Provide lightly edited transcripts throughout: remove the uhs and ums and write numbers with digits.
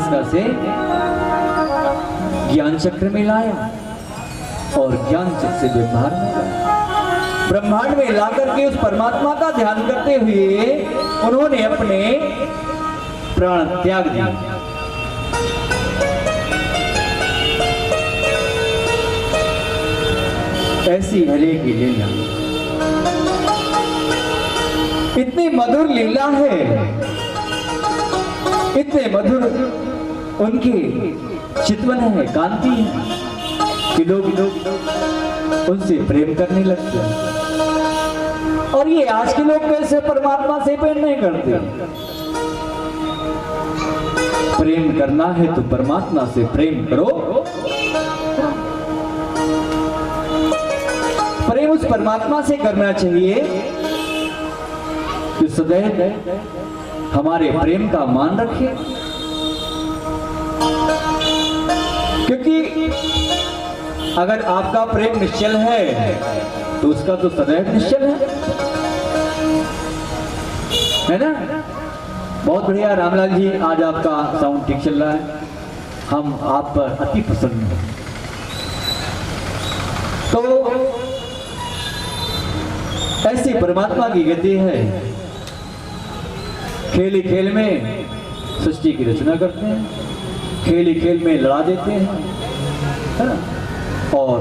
नासिका से ज्ञान चक्र में लाया और ज्ञान चक्र से ब्रह्मांड में लाया। ब्रह्मांड में लाकर के उस परमात्मा का ध्यान करते हुए उन्होंने अपने प्राण त्याग दिए। ऐसी हरे की लीला, इतनी मधुर लीला है, इतने मधुर उनके चितवन है, कांति है कि लोग उनसे प्रेम करने लगते हैं। और ये आज के लोग कैसे परमात्मा से प्रेम नहीं करते। प्रेम करना है तो परमात्मा से प्रेम करो। प्रेम उस परमात्मा से करना चाहिए जो सदैव हमारे प्रेम का मान रखे, क्योंकि अगर आपका प्रेम निश्चल है तो उसका तो सदैव निश्चल है ना। बहुत बढ़िया रामलाल जी, आज आपका साउंड ठीक चल रहा है, हम आप पर अति प्रसन्न हैं। तो ऐसी परमात्मा की गति है, खेल ही खेल में सृष्टि की रचना करते हैं, खेल ही खेल में लड़ा देते हैं, है ना, और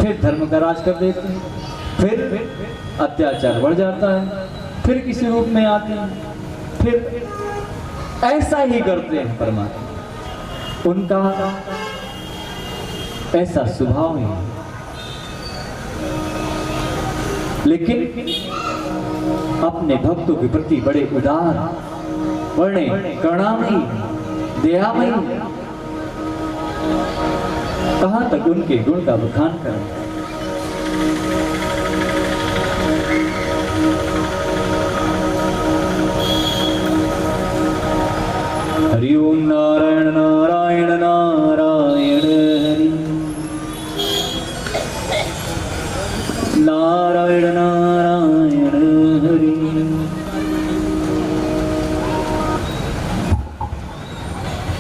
फिर धर्म का राज कर देते हैं, फिर अत्याचार बढ़ जाता है, फिर किसी रूप में आते हैं, फिर ऐसा ही करते हैं परमात्मा। उनका ऐसा स्वभाव है। लेकिन अपने भक्तों के प्रति बड़े उदार, बड़े करुणामयी, दयामयी, कहां तक उनके गुण का बखान करें। हरि ओम नारायण नारायण नारायण हरि नारायण नारायण हरि।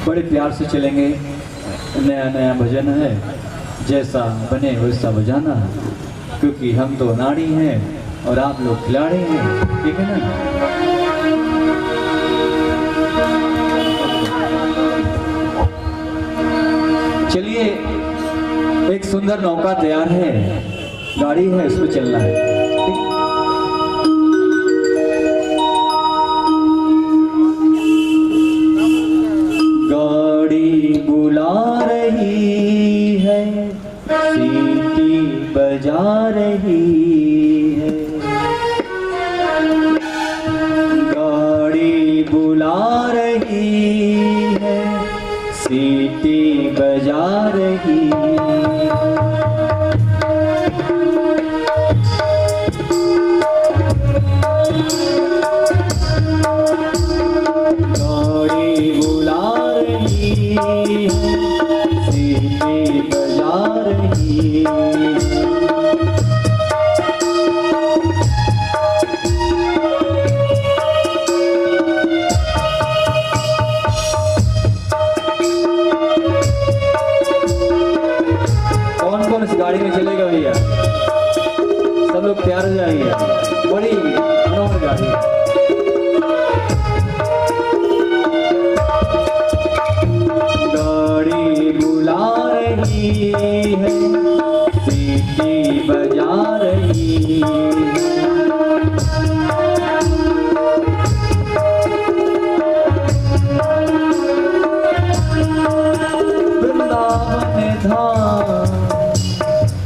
बड़े प्यार से चलेंगे। नया नया भजन है, जैसा बने वैसा बजाना, क्योंकि हम तो नाड़ी हैं और आप लोग खिलाड़ी हैं, ठीक है ना। चलिए, एक सुंदर नौका तैयार है, गाड़ी है, उसमें चलना है। गाड़ी बुला रही है, सीटी बजा रही है, गाड़ी बुला रही है, सीटी बजा रही है। गाड़ी बुला रही है, सीटी बजा रही है। कौन कौन इस गाड़ी में चलेगा भैया? सब लोग तैयार हो जाएंगे। बड़ी मनोहर गाड़ी। गाड़ी बुला रही है, सीटी बजा रही है। वृंदावन धाम,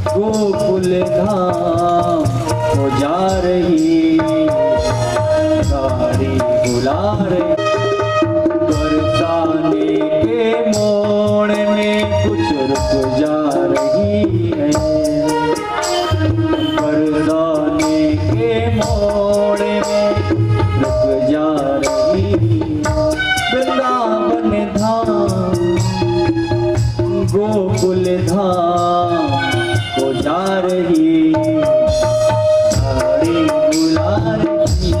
गोकुल धाम हो जा रही, गाड़ी बुला रही। बरसाने के मोड़ में कुछ रुक जा रही है, बरसाने के मोड़ में रुक जा रही। वृंदावन धाम, गोकुल धाम को जा रही, गाड़ी बुला रही।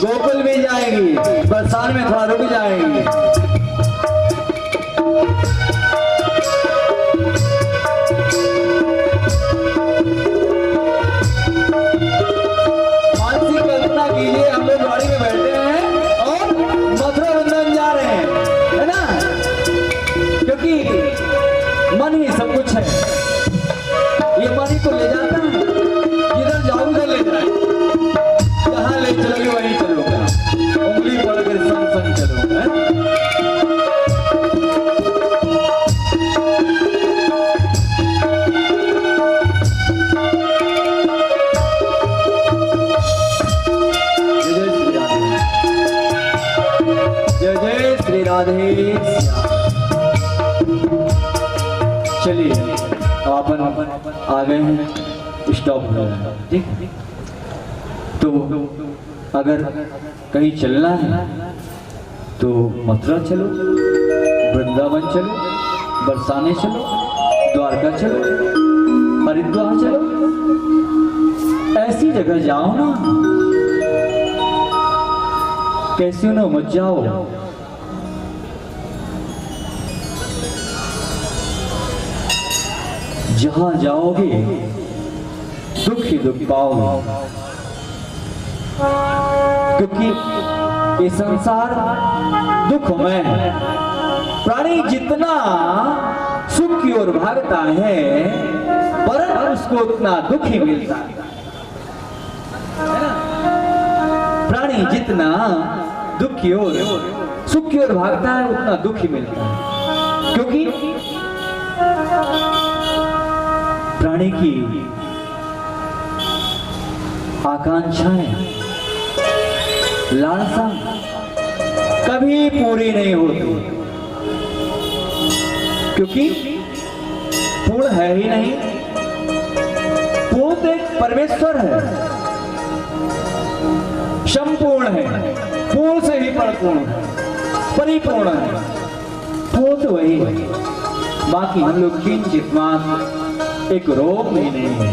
गोकुल भी जाएगी, बरसाने में थोड़ा रुक जाएगी। मानसिक कल्पना कीजिए, हम लोग गाड़ी में बैठे हैं और मथुरा वृंदावन जा रहे हैं, है ना? क्योंकि मन ही सब कुछ है, ये मन ही तो ले जाता है, जिधर जाओ उधर ले जाए, जहाँ ले चलोगे वहीं चलोगे, उंगली पड़कर संग संग चलोगे। जय जय श्री राधे। चलिए अपन आ गए हैं स्टॉप में, ठीक। तो अगर कहीं चलना है तो मथुरा चलो, वृंदावन चलो, बरसाने चलो, द्वारका चलो, हरिद्वार चलो, ऐसी जगह जाओ ना, कैसे ना मत जाओ। जहां जाओगे दुख ही दुख पाओगे, क्योंकि ये संसार दुखमय है। प्राणी जितना सुख की ओर भागता है, पर उसको उतना दुख ही मिलता है ना? प्राणी जितना दुख की ओर, सुख की ओर भागता है, उतना दुख ही मिलता है। क्योंकि प्राणी की आकांक्षाएं, लालसा कभी पूरी नहीं होती, क्योंकि पूर्ण है ही नहीं। पूर्ण तो एक परमेश्वर है, संपूर्ण है, पूर्ण से ही परिपूर्ण है, परिपूर्ण है। पूर्ण तो वही है, बाकी हम लोग किंचित मात्र, एक रोग भी नहीं है,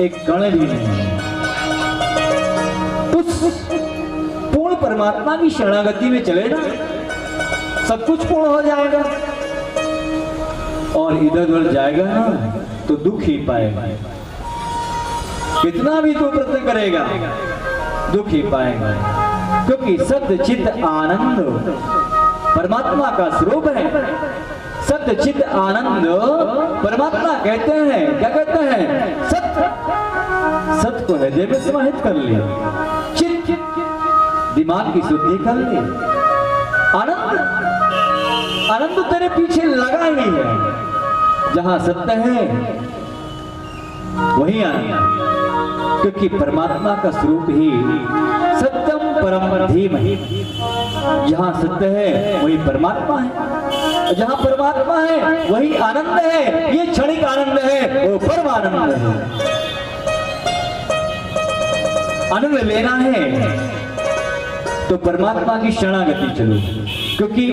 एक कण भी नहीं है। उस पूर्ण परमात्मा की शरणागति में चले ना, सब कुछ पूर्ण हो जाएगा। और इधर उधर जाएगा ना तो दुख ही पाएगा, कितना भी तू प्रयत्न करेगा दुख ही पाएगा। क्योंकि सत्य चित्त आनंद परमात्मा का स्वरूप है। सत्य चित्त आनंद परमात्मा कहते हैं, क्या कहते हैं? सत्य, सत्य को हृदय में समाहित कर ले, चित्त दिमाग की शुद्धि कर ले, आनंद, आनंद तेरे पीछे लगा ही है। जहां सत्य है वही आनंद, क्योंकि परमात्मा का स्वरूप ही सत्यम परम धीमहि। जहां सत्य है वही परमात्मा है, जहां परमात्मा है वही आनंद है। ये क्षणिक आनंद है, वो परम आनंद है। आनंद लेना है तो परमात्मा की शरणागति चलो, क्योंकि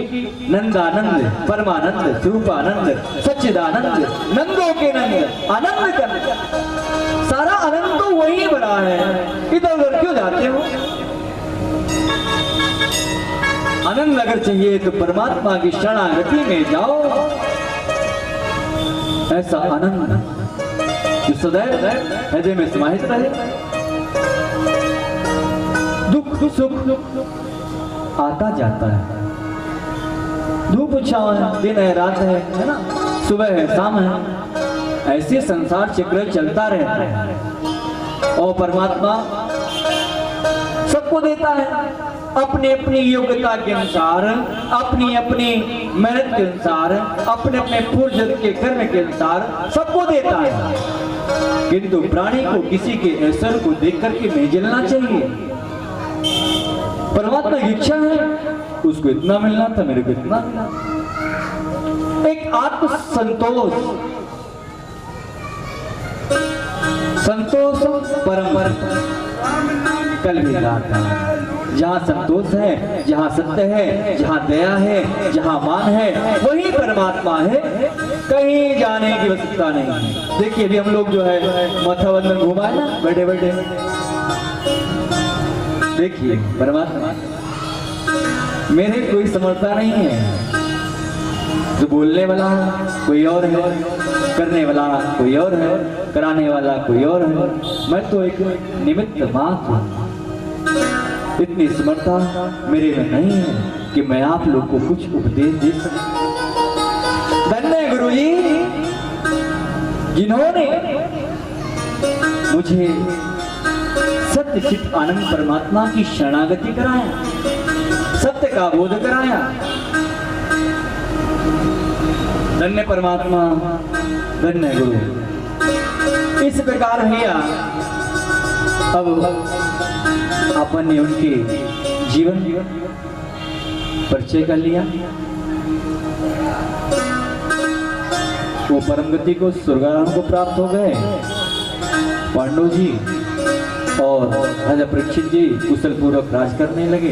नंदानंद, परमानंद, स्वरूपानंद, सच्चिदानंद, नंदों के नंद, आनंद का सारा आनंद तो वही बना है। इधर उधर क्यों जाते हो? आनंद अगर चाहिए तो परमात्मा की शरणागति में जाओ। ऐसा आनंद जो सदैव हृदय में समाहित रहे। दुख सुख आता जाता है, धूप छांव है, दिन है रात है ना, सुबह है शाम है, ऐसे संसार चक्र चलता रहता है। और परमात्मा सबको देता है अपनी अपनी योग्यता के अनुसार, अपनी अपनी मेहनत के अनुसार, अपने अपने पूर्वजन्म के कर्म के अनुसार सबको देता है। किंतु प्राणी को किसी के ऐश्वर्य को देख करके नहीं जलना चाहिए। परमात्मा की इच्छा है, उसको इतना मिलना था, मेरे को इतना मिला। एक आत्म संतोष, संतोष परम कल भी आता है। जहाँ संतोष है, जहाँ सत्य है, जहाँ दया है, जहाँ मान है, वही परमात्मा है। कहीं जाने की आवश्यकता नहीं। देखिए अभी हम लोग जो है माथा बंधन घुमाए ना बैठे बैठे, देखिए परमात्मा, मेरे कोई समझता नहीं है। जो बोलने वाला कोई और है, करने वाला कोई और है, कराने वाला कोई और है। मैं तो एक निमित्त मात्र हूँ। इतनी समर्था मेरे में नहीं है कि मैं आप लोग को कुछ उपदेश दे सकूं। धन्य गुरु जी, जिन्होंने मुझे सत्य चित आनंद परमात्मा की शरणागति कराया, सत्य का बोध कराया। धन्य परमात्मा, धन्य गुरु। इस प्रकार भैया अब अपन ने उनके जीवन परिचय कर लिया। वो परम गति को स्वर्गाराम को प्राप्त हो गए। पांडु जी और राजा परीक्षित जी कुशल पूर्वक राज करने लगे।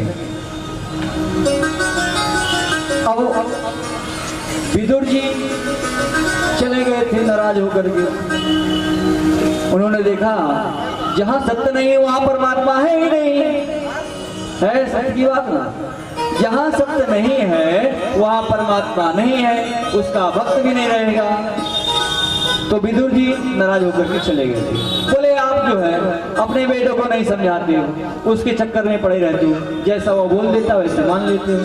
अब विदुर जी चले गए थे नाराज होकर के। उन्होंने देखा जहां सत्य नहीं है वहां परमात्मा है ही नहीं। है सत्य की बात ना, जहां सत्य नहीं है वहां परमात्मा नहीं है, उसका भक्त भी नहीं रहेगा। तो विदुर जी नाराज होकर के चले गए थे। बोले आप जो है अपने बेटों को नहीं समझाते हो, उसके चक्कर में पड़े रहते हो, जैसा वो बोल देता वैसे मान लेते हो।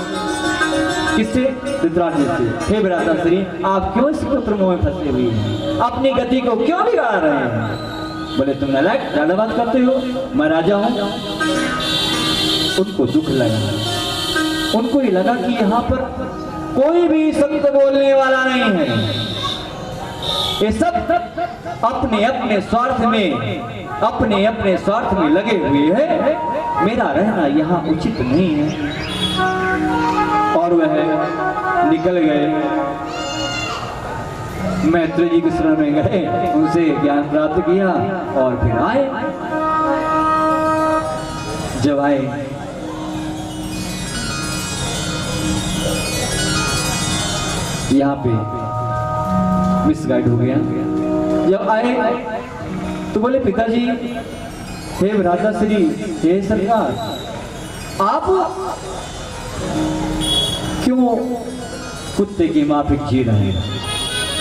किससे? धृतराष्ट्र से। हे भ्राताश्री, आप क्यों इस पुत्र मोह में फंसे हुए हैं? अपनी गति को क्यों बिगाड़ रहे हैं? बोले तुम नालायक, ज्यादा बात करते हो, मैं राजा हूं। उनको दुख लगा। उनको ये लगा कि यहाँ पर कोई भी सत्य बोलने वाला नहीं है। ये सब अपने अपने स्वार्थ में लगे हुए हैं। मेरा रहना यहाँ उचित नहीं है। और वह निकल गए। मैत्री जी के शरण में गए, उनसे ज्ञान प्राप्त किया और फिर आए। जब आए यहाँ पे मिसगाइड हो गया। जब आए तो बोले पिताजी, हे भ्राताश्री, हे सरकार, आप क्यों कुत्ते की माफिक जी रहे हैं?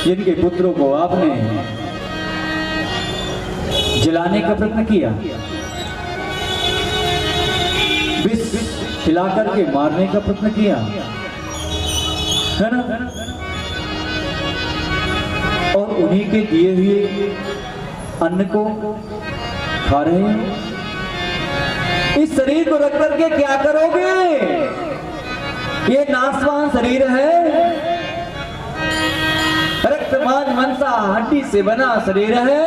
जिनके पुत्रों को आपने जलाने का प्रयत्न किया, विष खिला करके मारने का प्रयत्न किया, है ना? और उन्हीं के दिए हुए अन्न को खा रहे हैं। इस शरीर को रख करके क्या करोगे? ये नाशवान शरीर है, रक्त मांस मांसा हड्डी से बना शरीर है।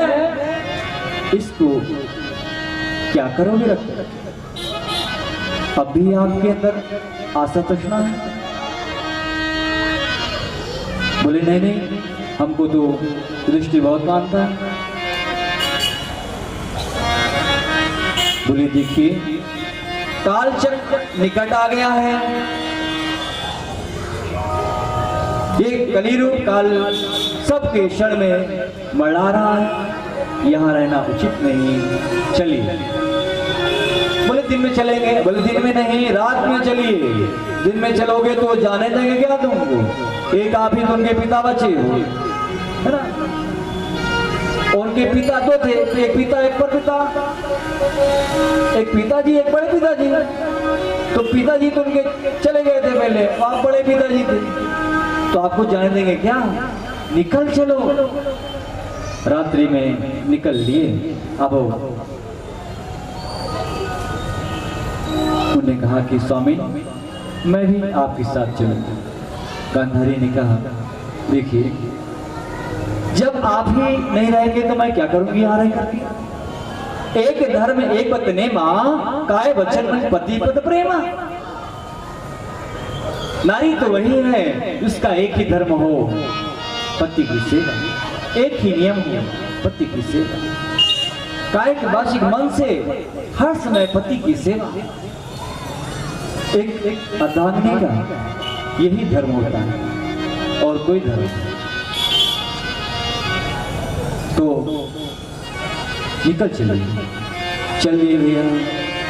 इसको क्या करोगे रख? अब भी आपके अंदर आशा तृष्णा है? बोले नहीं नहीं, हमको तो दृष्टि बहुत मानता है। बोले देखिए, कालचक्र निकट आ गया है। ये कलियुग काल सबके क्षण में मरा रहा है। यहाँ रहना उचित नहीं, चलिए। बोले दिन में चलेंगे? बोले दिन में नहीं, रात में चलिए। दिन में चलोगे तो जाने देंगे क्या तुमको? एक आप ही तो उनके पिता बचे हो, है ना? उनके पिता दो थे, एक पिता एक पर पिता, एक पिताजी एक बड़े पिताजी। तो पिताजी तो उनके चले गए थे पहले, आप बड़े पिताजी थे, तो आपको जाने देंगे क्या? निकल चलो। रात्रि में निकल लिए। अब उन्होंने कहा कि स्वामी, मैं भी आपके साथ चलूंगा। गांधारी ने कहा देखिए, जब आप ही नहीं रहेंगे तो मैं क्या करूंगी यहाँ रह करके? एक धर्म एक पत्नी माँ, काय वचन पति पद प्रेमा। नारी तो वही है जिसका एक ही धर्म हो, पति की सेवा, एक ही नियम हो, पति की सेवा। कायिक वाचिक मन से हर समय पति की सेवा। एक अर्धांगिनी का यही धर्म होता है और कोई धर्म। तो निकल चलिए भैया।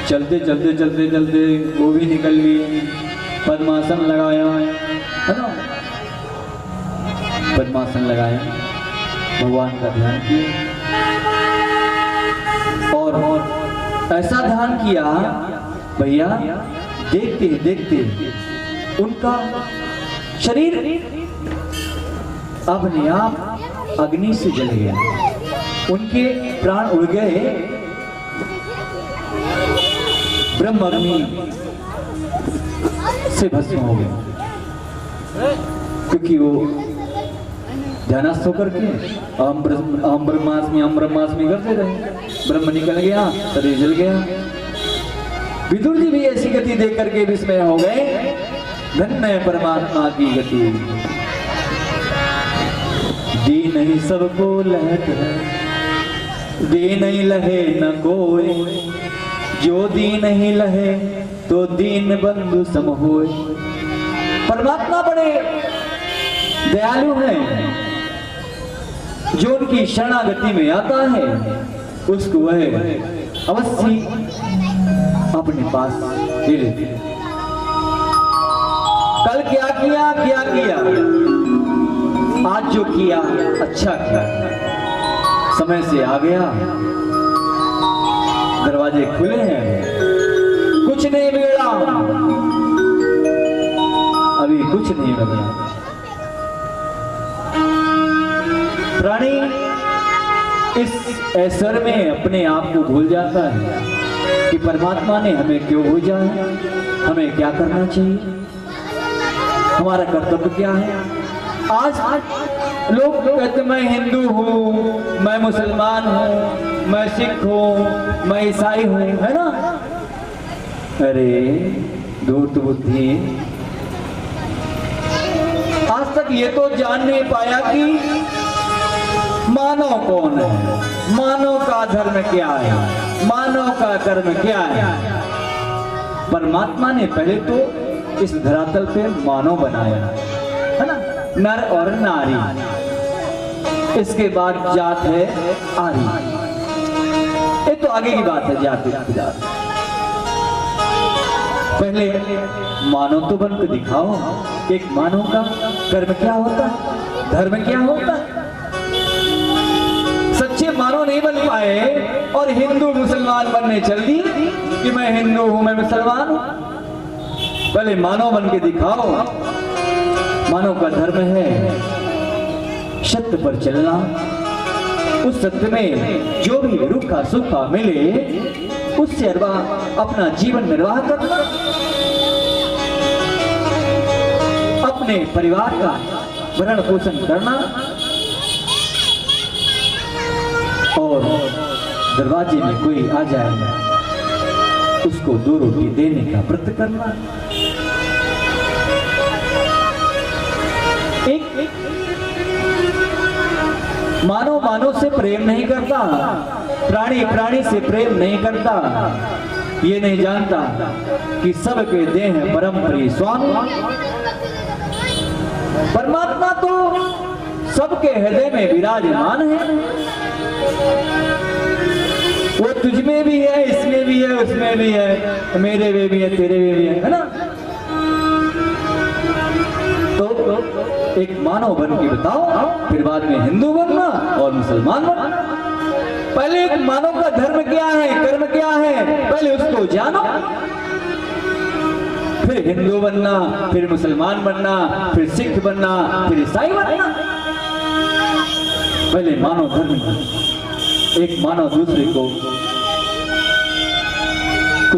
चलते चलते चलते चलते वो भी निकल गई, पद्मासन लगाया, है ना, पद्मासन लगाया, भगवान का ध्यान किया और ऐसा ध्यान किया भैया, देखते देखते उनका शरीर अपने आप अग्नि से जल गया, उनके प्राण उड़ गए, ब्रह्म अग्नि से भस्म हो गए, क्योंकि वो ध्यानस्थ होकर के अहम ब्रह्मास्मि करते रहे, ब्रह्म निकल गया, शरीर जल गया। विदुर जी भी ऐसी गति देख करके विस्मय हो गए, धन्य परमात्मा की गति, दी नहीं सबको लहत है, दे नहीं लहे न कोई, जो दी नहीं लहे तो दीन बंधु सम होए। परमात्मा बड़े दयालु हैं, जो उनकी शरणागति में आता है उसको वह अवश्य अपने पास ले लेते हैं। कल क्या किया, आज जो किया अच्छा किया, समय से आ गया, दरवाजे खुले हैं, कुछ नहीं बिगड़ा, अभी कुछ नहीं बिगड़ा। प्राणी इस ऐश्वर्य में अपने आप को भूल जाता है कि परमात्मा ने हमें क्यों भेजा है, हमें क्या करना चाहिए, हमारा कर्तव्य क्या है। आज लोग कहते मैं हिंदू हूँ, मैं मुसलमान हूँ, मैं सिख हूँ, मैं ईसाई हूँ, है ना। अरे धूर्त बुद्धि, आज तक ये तो जान नहीं पाया कि मानव कौन है, मानव का धर्म क्या है, मानव का कर्म क्या है। परमात्मा ने पहले तो इस धरातल पे मानव बनाया, है ना, नर और नारी, इसके बाद जात है आरी, ये तो आगे की बात है, जाति की जात। पहले मानव तो बनकर दिखाओ, एक मानव का कर्म क्या होता, धर्म क्या होता। सच्चे मानव नहीं बन पाए और हिंदू मुसलमान बनने चल दिए कि मैं हिंदू हूं, मैं मुसलमान हूं। पहले मानव बन के दिखाओ। मानव का धर्म है सत्य पर चलना, उस सत्य में जो भी रूखा सूखा मिले उससे अपना जीवन निर्वाह करना, अपने परिवार का भरण पोषण करना और दरवाजे में कोई आ जाए उसको 2 रोटी देने का व्रत करना। एक मानव से प्रेम नहीं करता, प्राणी से प्रेम नहीं करता, ये नहीं जानता कि सबके देह परम प्रिय स्वामी। परमात्मा तो सबके हृदय में विराजमान है, वो तुझ में भी है, इसमें भी है, उसमें भी है, मेरे में भी है, तेरे में भी है ना। तो एक मानव बन के बताओ, फिर बाद में हिंदू बनना और मुसलमान बनना। पहले एक मानव का धर्म क्या है, कर्म क्या है, पहले उसको जानो, फिर हिंदू बनना, फिर मुसलमान बनना, फिर सिख बनना, फिर ईसाई बनना। पहले मानव धर्म, एक मानव दूसरे को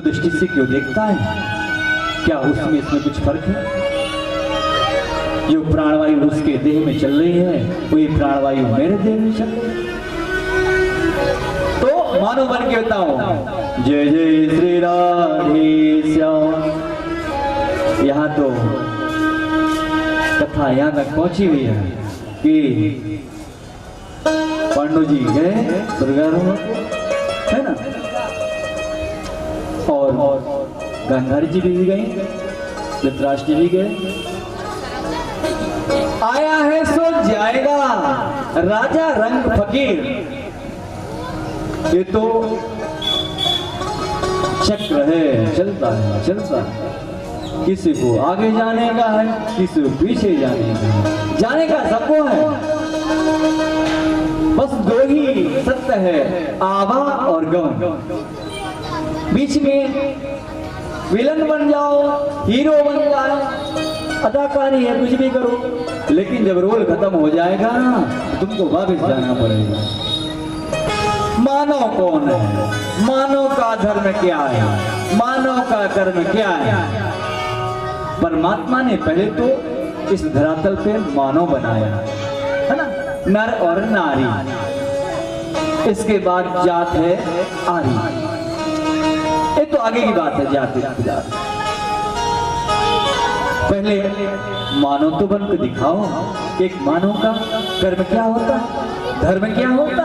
दृष्टि से क्यों देखता है, क्या उसमें इसमें कुछ फर्क है। जो प्राणवायु उसके देह में चल रही है वही प्राणवायु मेरे देह में चल रही है। तो मानव बन के बताओ, जय जय श्री राधे श्याम। यहाँ तो कथा यहाँ तक पहुंची हुई है कि पांडु जी गए दुर्गारोहण, है ना, और गांधारी जी भी गए, धृतराष्ट्र भी गए। आया है सो जाएगा राजा रंग फकीर, ये तो चक्र है, चलता है चलता है। किसी को आगे जाने का है, किसी को पीछे जाने का है, जाने का सबको है। बस दो ही सत्य है, आवा और गमन। बीच में विलन बन जाओ, हीरो बन जाओ, अदाकारी है, कुछ भी करो, लेकिन जब रोल खत्म हो जाएगा तो तुमको वापस जाना पड़ेगा। मानव कौन है, मानव का धर्म क्या है, मानव का कर्म क्या है? परमात्मा ने पहले तो इस धरातल पे मानव बनाया है ना, नर और नारी। इसके बाद जात है आरी। ये तो आगे की बात है, जाति जात। पहले मानव तो बन के दिखाओ, एक मानव का कर्म क्या होता, धर्म क्या होता।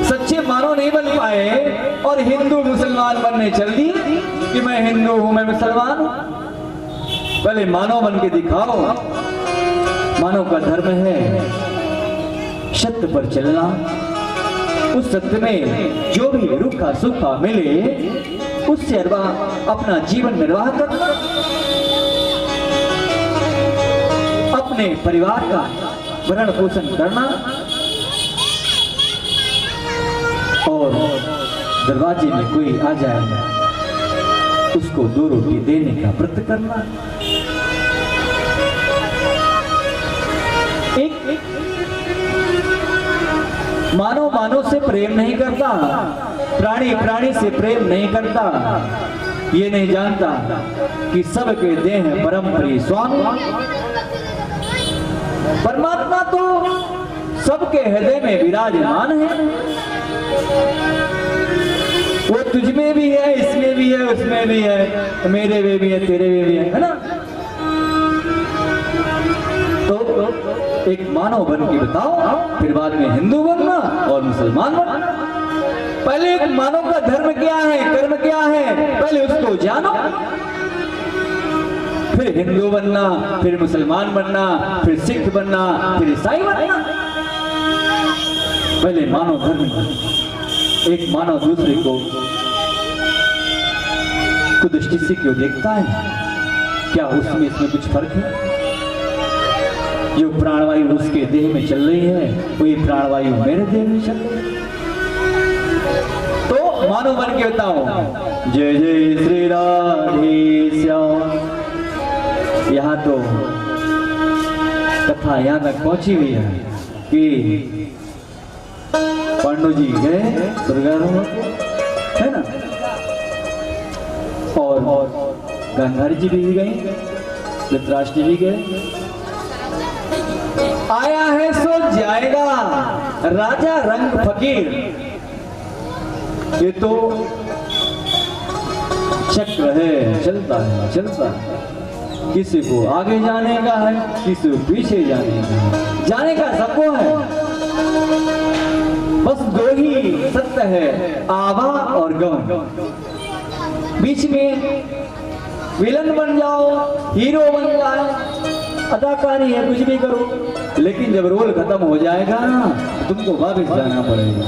सच्चे मानव नहीं बन पाए और हिंदू मुसलमान बनने चल दी कि मैं हिंदू हूं, मैं मुसलमान हूं। पहले मानव बन के दिखाओ। मानव का धर्म है सत्य पर चलना, उस सत्य में जो भी रूखा सूखा मिले उससे अपना जीवन निर्वाह करना, अपने परिवार का भरण पोषण करना और दरवाजे में कोई आ जाए उसको 2 रोटी देने का व्रत करना। एक मानव मानव से प्रेम नहीं करता, प्राणी प्राणी से प्रेम नहीं करता, ये नहीं जानता कि सबके देह परम प्रिय स्वामी। परमात्मा तो सबके हृदय में विराजमान है, वो तुझ में भी है, इसमें भी है, उसमें भी है, मेरे में भी है, तेरे में भी है ना। तो एक मानव बन के बताओ, फिर बाद में हिंदू बनना और मुसलमान बनना। पहले एक मानव का धर्म क्या है, कर्म क्या है, पहले उसको जानो, फिर हिंदू बनना, फिर मुसलमान बनना, फिर सिख बनना, फिर ईसाई बनना। पहले मानव धर्म। एक मानव दूसरे को दृष्टि से क्यों देखता है? क्या उसमें इसमें कुछ फर्क है? जो प्राणवायु उसके देह में चल रही है वही प्राणवायु मेरे देह में चल रही है। तो मानव बन के बताओ, जय जय श्री राधे श्याम। यहाँ तो कथा यहाँ तक पहुंची हुई है कि पांडु जी गए स्वर्गारोहण, है ना, और गंगारी जी भी गई, धृतराष्ट्र भी गए। आया है सो जाएगा, राजा रंग फकीर। ये तो चक्र है, चलता है चलता है। किसी को आगे जाने का है, किसी को पीछे जाने का है, जाने का सबको है। बस दो ही सत्य है, आवा और गमन। बीच में विलन बन जाओ, हीरो बन जाओ, अदाकारी है, कुछ भी करो, लेकिन जब रोल खत्म हो जाएगा तुमको वापस जाना पड़ेगा।